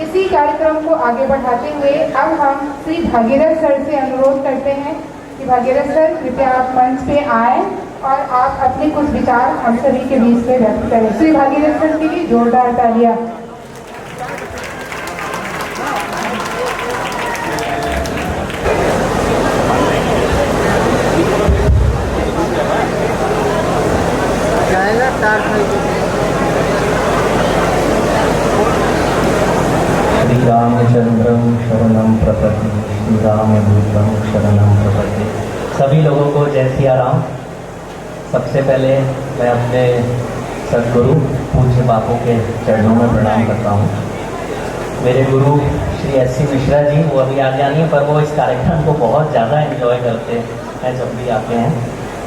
इसी कार्यक्रम को आगे बढ़ाते हुए अब हम श्री भागीरथ सर से अनुरोध करते हैं कि भागीरथ सर कृपया आप मंच पे आए और आप अपने कुछ विचार हम सभी के बीच में व्यक्त करें। श्री भागीरथ सर के लिए जोरदार तालियां। श्री रामचंद्रम शरणम प्रपत्ति, श्री रामदूतम शरणम प्रपत्ति। सभी लोगों को जय सिया राम। सबसे पहले मैं अपने सद्गुरु पूज्य बापू के चरणों में प्रणाम करता हूँ। मेरे गुरु श्री एस.सी. मिश्रा जी, वो अभी आ जानी है, पर वो इस कार्यक्रम को बहुत ज़्यादा एंजॉय करते हैं जब भी आते हैं,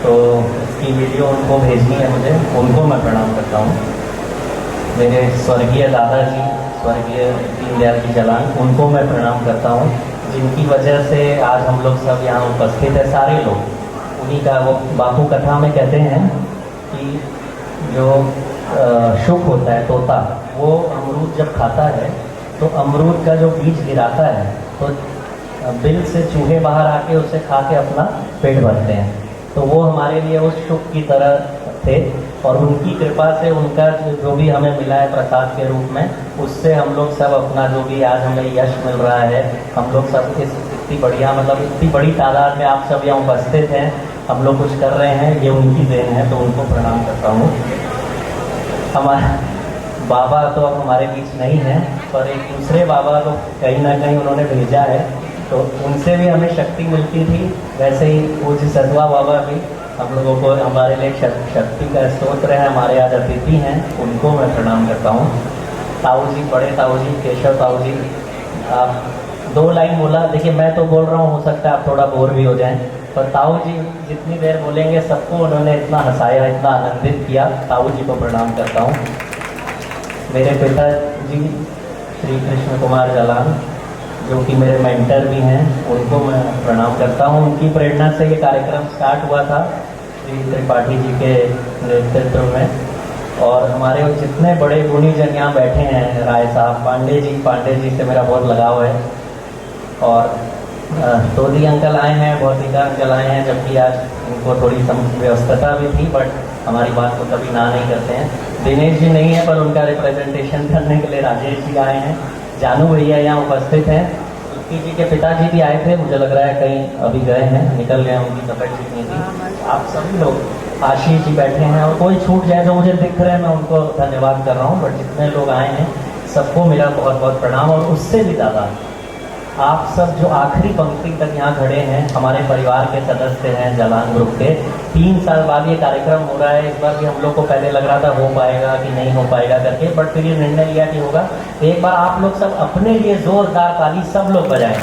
तो इसकी वीडियो उनको भेजनी है मुझे, उनको मैं प्रणाम करता हूँ। मेरे स्वर्गीय दादाजी, स्वर्गीय दीनदयाल जी जलान, उनको मैं प्रणाम करता हूँ, जिनकी वजह से आज हम लोग सब यहाँ उपस्थित है। सारे लोग उन्हीं का, वो बापू कथा में कहते हैं कि जो शुक होता है तोता, वो अमरूद जब खाता है तो अमरूद का जो बीज गिराता है तो बिल से चूहे बाहर आके उसे खा के अपना पेट भरते हैं। तो वो हमारे लिए उस शुक की तरह थे, और उनकी कृपा से उनका जो भी हमें मिला है प्रसाद के रूप में, उससे हम लोग सब अपना जो भी आज हमें यश मिल रहा है, हम लोग सब इतनी बढ़िया, मतलब इतनी बड़ी तादाद में आप सब यहाँ उपस्थित हैं, हम लोग कुछ कर रहे हैं, ये उनकी देन है, तो उनको प्रणाम करता हूँ। हमारे बाबा तो अब हमारे बीच नहीं हैं, पर एक दूसरे बाबा तो कहीं ना कहीं उन्होंने भेजा है, तो उनसे भी हमें शक्ति मिलती थी। वैसे ही पूज्य सदवा बाबा भी हम लोगों को, हमारे लिए शक्ति का स्तोत्र है, हमारे आज अतिथि हैं, उनको मैं प्रणाम करता हूँ। ताऊ जी, बड़े ताऊ जी, केशव ताऊ जी, आप 2 लाइन बोला, देखिए मैं तो बोल रहा हूँ, हो सकता है आप थोड़ा बोर भी हो जाएं, पर ताऊ जी जितनी देर बोलेंगे सबको उन्होंने इतना हंसाया, इतना आनंदित किया, ताऊ जी को प्रणाम करता हूँ। मेरे पिता जी श्री कृष्ण कुमार जलान, जो कि मेरे मेंटर भी हैं, उनको मैं प्रणाम करता हूँ। उनकी प्रेरणा से ये कार्यक्रम स्टार्ट हुआ था श्री त्रिपाठी जी के नेतृत्व में, और हमारे जितने बड़े गुणीजन यहाँ बैठे हैं, राय साहब, पांडे जी से मेरा बहुत लगाव है, और तोदी अंकल आए हैं, भौतिका अंकल आए हैं, जबकि आज इनको थोड़ी व्यस्तता भी थी, बट हमारी बात को कभी ना नहीं करते हैं। दिनेश जी नहीं है, पर उनका रिप्रेजेंटेशन करने के लिए राजेश जी आए हैं। जानू भैया यहाँ उपस्थित हैं। तुलसी जी के पिताजी भी आए थे, मुझे लग रहा है कहीं अभी गए हैं, निकल गए, उनकी तबियत ठीक नहीं थी। आप सभी लोग, आशीष जी बैठे हैं, और कोई छूट जाए जो मुझे दिख रहे हैं, मैं उनको धन्यवाद कर रहा हूँ, बट जितने लोग आए हैं सबको मेरा बहुत बहुत प्रणाम। और उससे भी ज़्यादा आप सब जो आखिरी पंक्ति तक यहाँ खड़े हैं, हमारे परिवार के सदस्य हैं जलान ग्रुप के। 3 साल बाद ये कार्यक्रम हो रहा है। इस बार भी हम लोग को पहले लग रहा था हो पाएगा कि नहीं हो पाएगा करके, बट फिर ये निर्णय लिया कि होगा। एक बार आप लोग सब अपने लिए जोरदार ताली सब लोग बजाएं।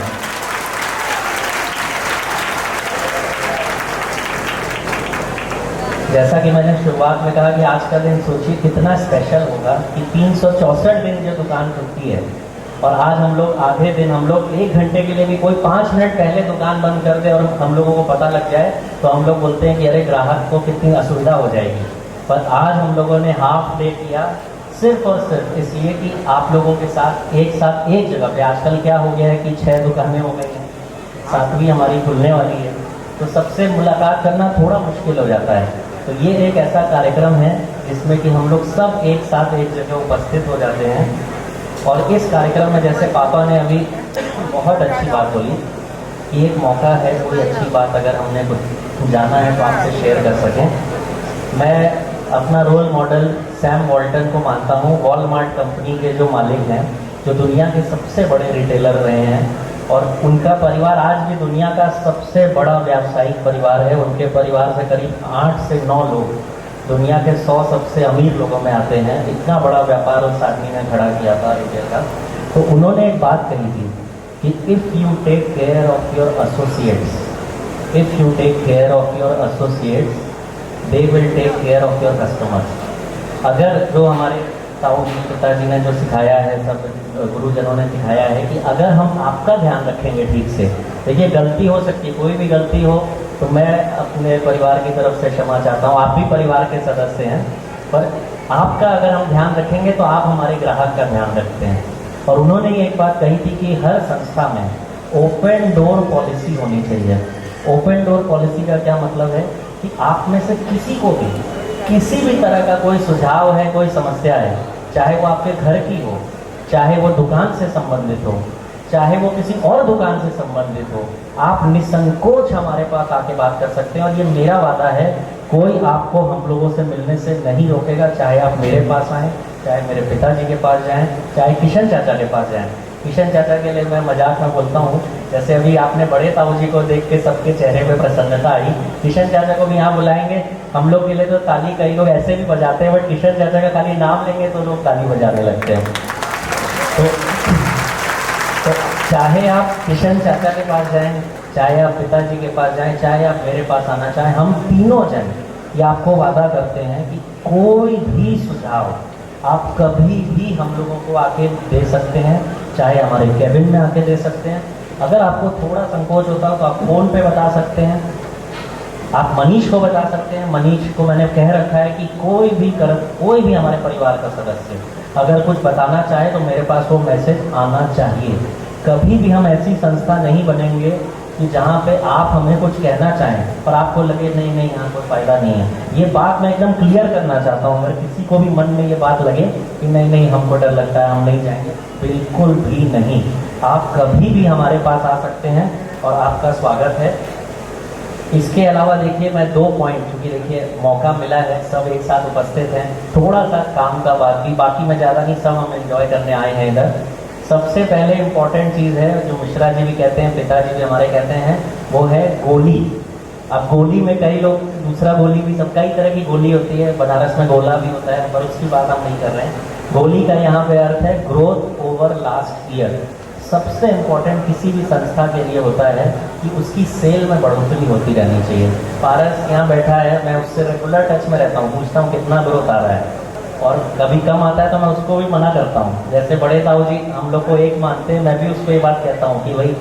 जैसा कि मैंने शुरुआत में कहा कि आज का दिन सोचिए कितना स्पेशल होगा कि 364 दिन जो दुकान खुलती है, और आज हम लोग आधे दिन, हम लोग 1 घंटे के लिए भी कोई 5 मिनट पहले दुकान बंद कर दे और हम लोगों को पता लग जाए तो हम लोग बोलते हैं कि अरे ग्राहक को कितनी असुविधा हो जाएगी। पर आज हम लोगों ने हाफ डे किया सिर्फ और सिर्फ इसलिए कि आप लोगों के साथ एक जगह पे, आजकल क्या हो गया है कि 6 दुकानें हो गई हैं, 7वीं हमारी खुलने वाली है, तो सबसे मुलाकात करना थोड़ा मुश्किल हो जाता है। तो ये एक ऐसा कार्यक्रम है जिसमें कि हम लोग सब एक साथ एक जगह उपस्थित हो जाते हैं। और इस कार्यक्रम में जैसे पापा ने अभी बहुत अच्छी बात बोली कि एक मौका है, कोई अच्छी बात अगर हमने कुछ जाना है तो आपसे शेयर कर सकें। मैं अपना रोल मॉडल सैम वॉल्टन को मानता हूँ। वॉलमार्ट कंपनी के जो मालिक हैं, जो दुनिया के सबसे बड़े रिटेलर रहे हैं, और उनका परिवार आज भी दुनिया का सबसे बड़ा व्यावसायिक परिवार है। उनके परिवार से करीब 8 से 9 लोग दुनिया के 100 सबसे अमीर लोगों में आते हैं। इतना बड़ा व्यापार उस आदमी ने खड़ा किया था रिटेल का। तो उन्होंने एक बात कही थी कि if you take care of your associates, if you take care of your associates, they will take care of your customers. अगर जो हमारे ताऊ जी पिताजी ने जो सिखाया है, सब गुरुजनों ने सिखाया है कि अगर हम आपका ध्यान रखेंगे ठीक से, देखिए गलती हो सकती है, कोई भी गलती हो तो मैं अपने परिवार की तरफ से क्षमा चाहता हूँ, आप भी परिवार के सदस्य हैं, पर आपका अगर हम ध्यान रखेंगे तो आप हमारे ग्राहक का ध्यान रखते हैं। और उन्होंने ये एक बात कही थी कि हर संस्था में ओपन डोर पॉलिसी होनी चाहिए। ओपन डोर पॉलिसी का क्या मतलब है कि आप में से किसी को भी किसी भी तरह का कोई सुझाव है, कोई समस्या है, चाहे वो आपके घर की हो, चाहे वो दुकान से संबंधित हो, चाहे वो किसी और दुकान से संबंधित हो, आप निसंकोच हमारे पास आके बात कर सकते हैं। और ये मेरा वादा है, कोई आपको हम लोगों से मिलने से नहीं रोकेगा, चाहे आप मेरे पास आएँ, चाहे मेरे पिताजी के पास जाएं, चाहे किशन चाचा के पास जाएं। किशन चाचा के लिए मैं मजाक में बोलता हूँ, जैसे अभी आपने बड़े ताऊ जी को देख के सबके चेहरे पे प्रसन्नता आई, किशन चाचा को भी यहाँ बुलाएंगे। हम लोग के लिए तो ताली कई लोग ऐसे भी बजाते हैं, बट किशन चाचा का खाली नाम लेंगे तो लोग ताली बजाने लगते हैं। तो चाहे आप किशन चाचा के पास जाएं, चाहे आप पिताजी के पास जाएं, चाहे आप मेरे पास आना चाहें, हम तीनों जन ये आपको वादा करते हैं कि कोई भी सुझाव आप कभी भी हम लोगों को आके दे सकते हैं, चाहे हमारे कैबिन में आके दे सकते हैं। अगर आपको थोड़ा संकोच होता हो तो आप फ़ोन पे बता सकते हैं, आप मनीष को बता सकते हैं। मनीष को मैंने कह रखा है कि कोई भी हमारे परिवार का सदस्य अगर कुछ बताना चाहे तो मेरे पास वो मैसेज आना चाहिए। कभी भी हम ऐसी संस्था नहीं बनेंगे कि जहाँ पे आप हमें कुछ कहना चाहें और आपको लगे नहीं नहीं यहाँ कोई फ़ायदा नहीं है। ये बात मैं एकदम क्लियर करना चाहता हूँ। अगर किसी को भी मन में ये बात लगे कि नहीं नहीं हमको डर लगता है, हम नहीं जाएंगे, बिल्कुल भी नहीं। आप कभी भी हमारे पास आ सकते हैं और आपका स्वागत है। इसके अलावा देखिए मैं 2 पॉइंट, क्योंकि देखिए मौका मिला है, सब एक साथ उपस्थित हैं, थोड़ा सा काम का बाकी मैं ज़्यादा नहीं, सब हम एंजॉय करने आए हैं इधर। सबसे पहले इम्पॉर्टेंट चीज़ है जो मिश्रा जी भी कहते हैं, पिताजी भी हमारे कहते हैं, वो है गोली। अब गोली में कई लोग दूसरा गोली भी, सब कई तरह की गोली होती है, बनारस में गोला भी होता है, पर उसकी बात हम नहीं कर रहे हैं। गोली का यहाँ पे अर्थ है ग्रोथ ओवर लास्ट ईयर। सबसे इम्पोर्टेंट किसी भी संस्था के लिए होता है कि उसकी सेल में बढ़ोतरी होती रहनी चाहिए। पारस यहाँ बैठा है, मैं उससे रेगुलर टच में रहता हूँ, पूछता हूँ कितना ग्रोथ आ रहा है, और कभी कम आता है तो मैं उसको भी मना करता हूँ। जैसे बड़े ताऊ जी हम लोग को एक मानते हैं, मैं भी उसको ये बात कहता हूँ कि भाई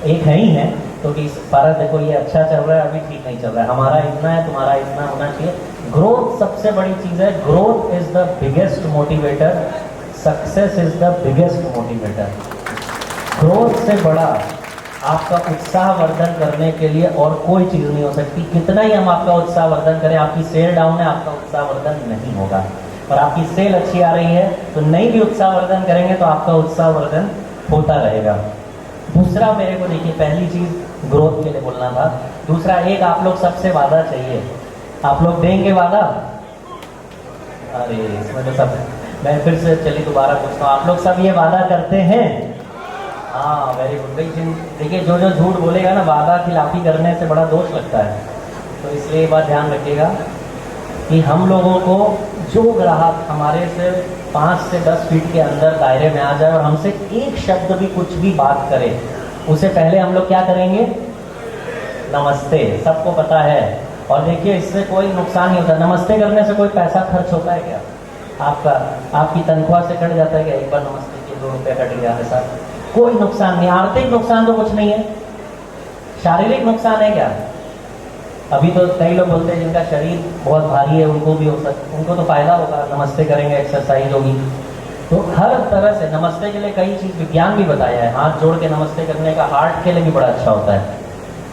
एक है ही है, तो कि पारस देखो ये अच्छा चल रहा है, अभी ठीक नहीं चल रहा है, हमारा इतना है, तुम्हारा इतना होना चाहिए। ग्रोथ सबसे बड़ी चीज़ है, growth is the biggest motivator, success is the biggest motivator. Growth से बड़ा आपका उत्साह वर्धन करने के लिए और कोई चीज़ नहीं हो सकती। कितना ही हम आपका उत्साह वर्धन करें, आपकी सेल डाउन है, आपका उत्साह वर्धन नहीं होगा। और आपकी सेल अच्छी आ रही है तो नहीं भी उत्साह वर्धन करेंगे तो आपका उत्साह वर्धन होता रहेगा। दूसरा मेरे को देखिए, पहली चीज़ ग्रोथ के लिए बोलना था। दूसरा, एक आप लोग सबसे वादा चाहिए, आप लोग देंगे वादा? अरे इसमें तो सब, मैं फिर से चलिए दोबारा पूछता हूँ, आप लोग सब ये वादा करते हैं? हाँ, वेरी गुड। देखिए जो जो झूठ बोलेगा ना, वादा खिलाफी करने से बड़ा दोष लगता है, तो इसलिए ये बात ध्यान रखिएगा कि हम लोगों को जो ग्राहक हमारे से 5 से 10 फीट के अंदर दायरे में आ जाए और हमसे एक शब्द भी कुछ भी बात करे, उसे पहले हम लोग क्या करेंगे? नमस्ते। सबको पता है। और देखिए इससे कोई नुकसान नहीं होता। नमस्ते करने से कोई पैसा खर्च होता है क्या? आपकी तनख्वाह से कट जाता है क्या? एक बार नमस्ते किए 2 रुपये कट गया, ऐसा कोई नुकसान नहीं। आर्थिक नुकसान तो कुछ नहीं है, शारीरिक नुकसान है क्या? अभी तो कई लोग बोलते हैं जिनका शरीर बहुत भारी है उनको भी हो सकता, उनको तो फायदा होगा, नमस्ते करेंगे, एक्सरसाइज होगी। तो हर तरह से नमस्ते के लिए कई चीज़ विज्ञान भी बताया है। हाथ जोड़ के नमस्ते करने का हार्ट के लिए भी बड़ा अच्छा होता है।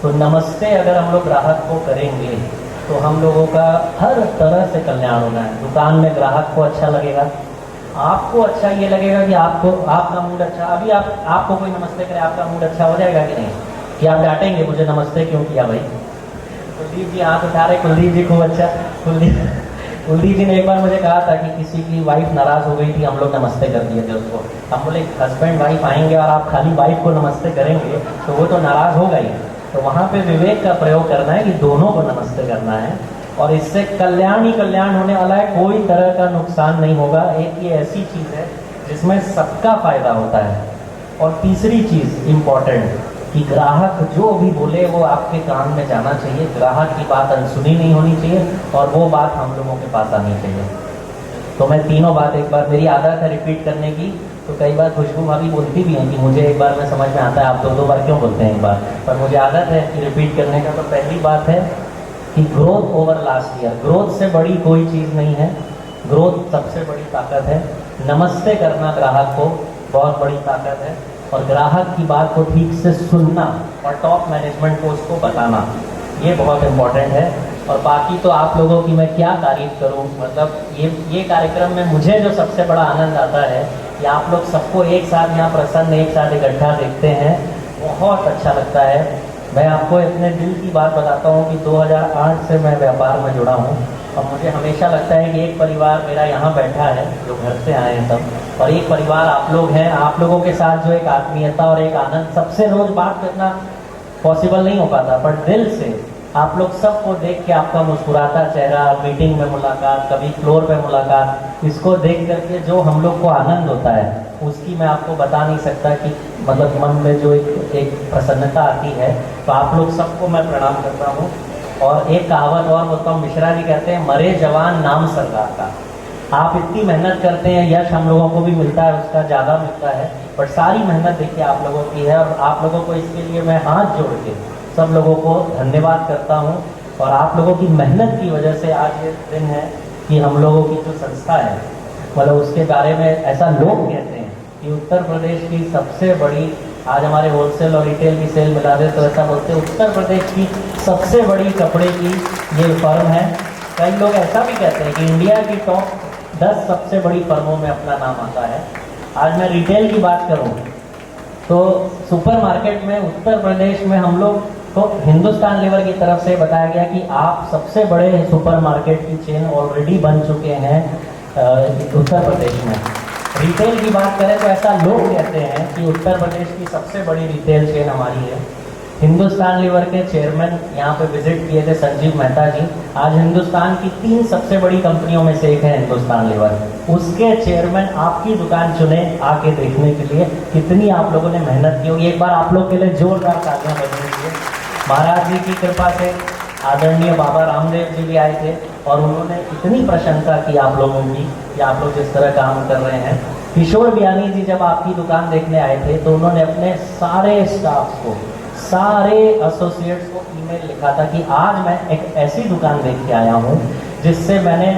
तो नमस्ते अगर हम लोग ग्राहक को करेंगे तो हम लोगों का हर तरह से कल्याण होना है। दुकान में ग्राहक को अच्छा लगेगा, आपको अच्छा ये लगेगा कि आपका मूड अच्छा। अभी आपको कोई नमस्ते करे, आपका मूड अच्छा हो जाएगा कि नहीं? कि आप डांटेंगे मुझे नमस्ते क्यों किया भाई? कुलदीप जी हाथ उठा रहे, कुलदीप जी खूब अच्छा। कुलदीप जी ने एक बार मुझे कहा था कि किसी की वाइफ नाराज हो गई थी, हम लोग नमस्ते कर दिए थे उसको। हम बोले हस्बैंड वाइफ आएंगे और आप खाली वाइफ को नमस्ते करेंगे तो वो तो नाराज होगा ही। तो वहाँ पे विवेक का प्रयोग करना है कि दोनों को नमस्ते करना है, और इससे कल्याण ही कल्याण होने वाला है, कोई तरह का नुकसान नहीं होगा। एक ये ऐसी चीज़ है जिसमें सबका फायदा होता है। और तीसरी चीज़ इम्पॉर्टेंट कि ग्राहक जो भी बोले वो आपके कान में जाना चाहिए, ग्राहक की बात अनसुनी नहीं होनी चाहिए, और वो बात हम लोगों के पास आनी चाहिए। तो मैं तीनों बात, एक बार मेरी आदत है रिपीट करने की, तो कई बार खुशबू भाभी बोलती भी हैं कि मुझे एक बार में समझ में आता है, आप 2-2 बार क्यों बोलते हैं एक बार, पर मुझे आदत है कि रिपीट करने का। तो पहली बात है कि growth over last year, growth से बड़ी कोई चीज़ नहीं है, ग्रोथ सबसे बड़ी ताकत है। नमस्ते करना ग्राहक को, बहुत बड़ी ताकत है। और ग्राहक की बात को ठीक से सुनना और टॉप मैनेजमेंट को उसको बताना, ये बहुत इम्पोर्टेंट है। और बाकी तो आप लोगों की मैं क्या तारीफ करूं, मतलब ये कार्यक्रम में मुझे जो सबसे बड़ा आनंद आता है कि आप लोग सबको एक साथ यहाँ प्रसन्न एक साथ इकट्ठा देखते हैं, बहुत अच्छा लगता है। मैं आपको अपने दिल की बात बताता हूँ कि 2008 से मैं व्यापार में जुड़ा हूँ और मुझे हमेशा लगता है कि एक परिवार मेरा यहाँ बैठा है, जो घर से आए हैं सब, और एक परिवार आप लोग हैं। आप लोगों के साथ जो एक आत्मीयता और एक आनंद, सबसे रोज बात करना पॉसिबल नहीं हो पाता, पर दिल से आप लोग सबको देख के आपका मुस्कुराता चेहरा, मीटिंग में मुलाकात, कभी फ्लोर पे मुलाकात, इसको देख करके जो हम लोग को आनंद होता है उसकी मैं आपको बता नहीं सकता कि मतलब मन में जो एक प्रसन्नता आती है। तो आप लोग सबको मैं प्रणाम करता हूँ। और एक कहावत और बोलता हूँ, मिश्रा जी कहते हैं, मरे जवान नाम सरकार का। आप इतनी मेहनत करते हैं, यश हम लोगों को भी मिलता है, उसका ज़्यादा मिलता है, पर सारी मेहनत देखिए आप लोगों की है। और आप लोगों को इसके लिए मैं हाथ जोड़ के सब लोगों को धन्यवाद करता हूँ। और आप लोगों की मेहनत की वजह से आज ये दिन है कि हम लोगों की जो संस्था है, मतलब उसके बारे में ऐसा लोग कहते हैं कि उत्तर प्रदेश की सबसे बड़ी, आज हमारे होलसेल और रिटेल की सेल मिला दे तो ऐसा बोलते हैं उत्तर प्रदेश की सबसे बड़ी कपड़े की ये फर्म है। कई लोग ऐसा भी कहते हैं कि इंडिया की टॉप 10 सबसे बड़ी फर्मों में अपना नाम आता है। आज मैं रिटेल की बात करूं तो सुपरमार्केट में उत्तर प्रदेश में हम लोग को हिंदुस्तान लीवर की तरफ से बताया गया कि आप सबसे बड़े सुपरमार्केट की चेन ऑलरेडी बन चुके हैं उत्तर प्रदेश में। रिटेल की बात करें तो ऐसा लोग कहते हैं कि उत्तर प्रदेश की सबसे बड़ी रिटेल चेन हमारी है। हिंदुस्तान लीवर के चेयरमैन यहाँ पे विजिट किए थे, संजीव मेहता जी। आज हिंदुस्तान की 3 सबसे बड़ी कंपनियों में से एक है हिंदुस्तान लीवर। उसके चेयरमैन आपकी दुकान चुने आके देखने के लिए, कितनी आप लोगों ने मेहनत की होगी। एक बार आप लोग के लिए जोरदार तालियां बजनी चाहिए। महाराज जी की कृपा से आदरणीय बाबा रामदेव जी भी आए थे और उन्होंने इतनी प्रशंसा की आप लोगों की कि आप लोग जिस तरह काम कर रहे हैं। किशोर बियानी जी जब आपकी दुकान देखने आए थे तो उन्होंने अपने सारे स्टाफ को, सारे एसोसिएट्स को ईमेल लिखा था कि आज मैं एक ऐसी दुकान देख के आया हूँ जिससे मैंने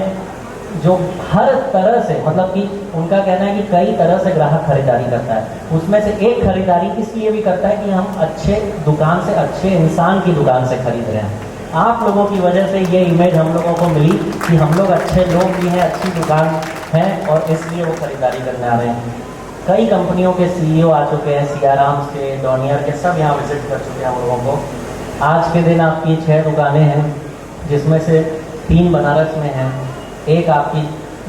जो हर तरह से, मतलब कि उनका कहना है कि कई तरह से ग्राहक खरीदारी करता है, उसमें से एक खरीदारी इसलिए भी करता है कि हम अच्छे दुकान से, अच्छे इंसान की दुकान से खरीद रहे हैं। आप लोगों की वजह से ये इमेज हम लोगों को मिली कि हम लोग अच्छे लोग भी हैं, अच्छी दुकान है और इसलिए वो खरीदारी करने आ रहे हैं। कई कंपनियों के सीईओ आ चुके हैं, सियाराम के, डॉनियर के, सब यहाँ विजिट कर चुके हैं हम लोगों को। आज के दिन आपकी 6 दुकानें हैं, जिसमें से 3 बनारस में हैं, एक आपकी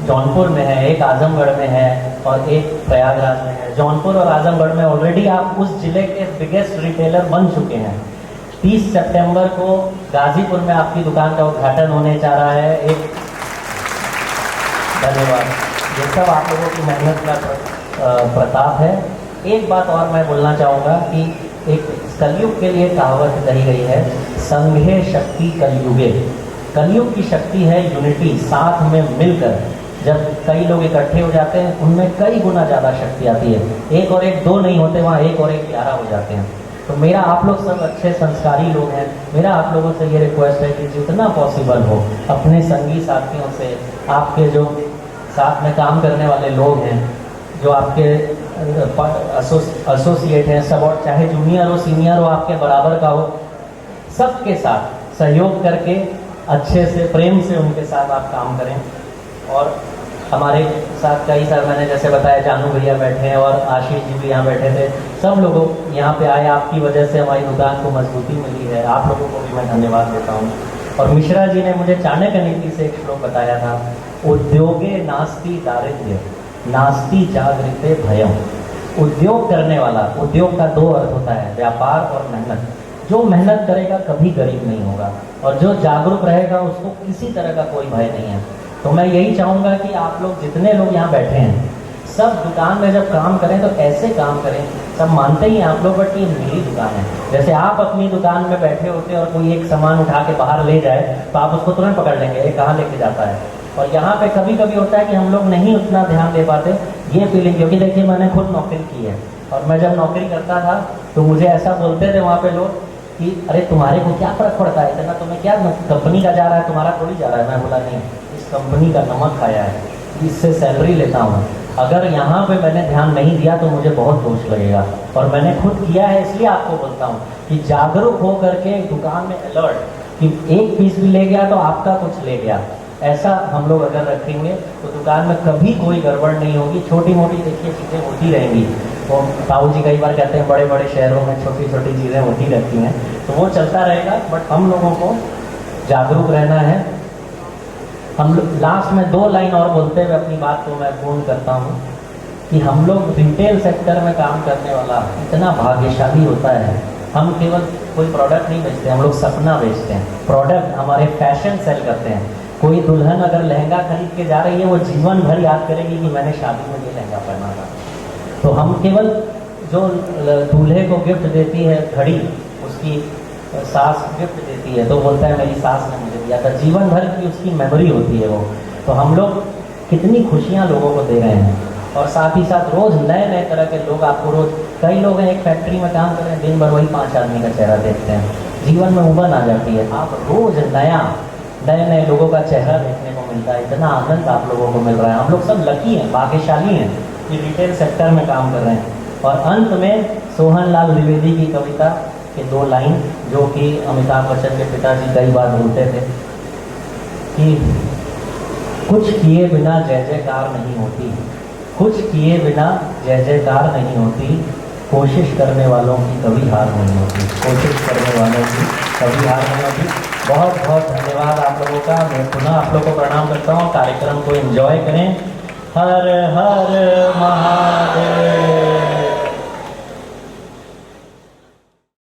जौनपुर में है, एक आजमगढ़ में है और एक प्रयागराज में है। जौनपुर और आजमगढ़ में ऑलरेडी आप उस जिले के बिगेस्ट रिटेलर बन चुके हैं। 30 सितंबर को गाजीपुर में आपकी दुकान का उद्घाटन होने जा रहा है। एक धन्यवाद, ये सब आप लोगों की मेहनत का प्रताप है। एक बात और मैं बोलना चाहूँगा कि एक कलयुग के लिए कहावत कही गई है, संघे शक्ति कलयुगे। कलयुग की शक्ति है यूनिटी, साथ में मिलकर जब कई लोग इकट्ठे हो जाते हैं उनमें कई गुना ज़्यादा शक्ति आती है। 1 और 1 2 नहीं होते, वहाँ 1 और 1 11 हो जाते हैं। तो मेरा, आप लोग सब अच्छे संस्कारी लोग हैं, मेरा आप लोगों से ये रिक्वेस्ट है कि जितना पॉसिबल हो अपने संगी साथियों से, आपके जो साथ में काम करने वाले लोग हैं, जो आपके एसोसिएट हैं, सब, और चाहे जूनियर हो सीनियर हो आपके बराबर का हो, सबके साथ सहयोग करके अच्छे से प्रेम से उनके साथ आप काम करें। और हमारे साथ कई सारे, मैंने जैसे बताया, जानू भैया बैठे हैं और आशीष जी भी यहाँ बैठे थे। सब लोग यहाँ पे आए, आपकी वजह से हमारी दुकान को मजबूती मिली है। आप लोगों को भी मैं धन्यवाद देता हूँ। और मिश्रा जी ने मुझे चाणक्य नीति से एक श्लोक बताया था, उद्योगे नास्ति दारिद्र्य नास्ति जागृते भयम। उद्योग करने वाला, उद्योग का 2 अर्थ होता है, व्यापार और मेहनत। जो मेहनत करेगा कभी गरीब नहीं होगा और जो जागरूक रहेगा उसको किसी तरह का कोई भय नहीं है। तो मैं यही चाहूँगा कि आप लोग जितने लोग यहाँ बैठे हैं, सब दुकान में जब काम करें तो ऐसे काम करें, सब मानते ही आप लोग, बट ये मेरी दुकान है। जैसे आप अपनी दुकान में बैठे होते और कोई एक सामान उठा के बाहर ले जाए तो आप उसको तुरंत पकड़ लेंगे, ये कहाँ लेके जाता है। और यहाँ पे कभी कभी होता है कि हम लोग नहीं उतना ध्यान दे पाते, ये फीलिंग, क्योंकि देखिए मैंने खुद नौकरी की है और मैं जब नौकरी करता था तो मुझे ऐसा बोलते थे वहाँ पे लोग कि अरे तुम्हारे को क्या फर्क पड़ता है इतना, तुम्हें क्या, कंपनी का जा रहा है तुम्हारा थोड़ी जा रहा है। मैं बोला नहीं, इस कंपनी का नमक खाया है, इससे सैलरी लेता हूँ, अगर यहाँ पे मैंने ध्यान नहीं दिया तो मुझे बहुत दोष लगेगा। और मैंने खुद किया है, इसलिए आपको बोलता हूँ कि जागरूक हो करके दुकान में अलर्ट कि एक पीस भी ले गया तो आपका कुछ ले गया, ऐसा हम लोग अगर रखेंगे तो दुकान में कभी कोई गड़बड़ नहीं होगी। छोटी मोटी देखिए चीज़ें होती रहेंगी, वो बाबू जी कई बार कहते हैं बड़े बड़े शहरों में छोटी छोटी चीज़ें होती रहती हैं, तो वो चलता रहेगा। बट हम लोगों को जागरूक रहना है। हम लोग लास्ट में 2 लाइन और बोलते हुए अपनी बात को मैं पूर्ण करता हूँ कि हम लोग रिटेल सेक्टर में काम करने वाला इतना भाग्यशाली होता है। हम केवल कोई प्रोडक्ट नहीं बेचते, हम लोग सपना बेचते हैं। प्रोडक्ट हमारे फैशन सेल करते हैं। कोई दुल्हन अगर लहंगा खरीद के जा रही है, वो जीवन भर याद करेगी कि मैंने शादी में ये लहंगा पहना था। तो हम केवल जो दूल्हे को गिफ्ट देती है घड़ी, उसकी सास गिफ्ट देती है तो बोलता है मेरी सास ने मुझे दिया था, जीवन भर की उसकी मेमोरी होती है वो। तो हम लोग कितनी खुशियाँ लोगों को दे रहे हैं। और साथ ही साथ रोज़ नए नए तरह के लोग, आपको रोज़ कई लोग हैं एक फैक्ट्री में काम कर रहे हैं, दिन भर वही 5 आदमी का चेहरा देखते हैं, जीवन में उबन आ जाती है। आप रोज़ नए नए लोगों का चेहरा देखने को मिलता है, इतना आनंद आप लोगों को मिल रहा है। हम लोग सब लकी हैं, भाग्यशाली हैं कि रिटेल सेक्टर में काम कर रहे हैं। और अंत में सोहन लाल द्विवेदी की कविता के 2 लाइन, जो कि अमिताभ बच्चन के पिताजी कई बार बोलते थे कि कुछ किए बिना जय जयकार नहीं होती, कुछ किए बिना जय जयकार नहीं होती, कोशिश करने वालों की कभी हार नहीं होती, कोशिश करने वालों की कभी हार नहीं होती। बहुत बहुत धन्यवाद आप लोगों का। मैं पुनः आप लोगों को प्रणाम करता हूँ। कार्यक्रम को एंजॉय करें। हर हर महादेव।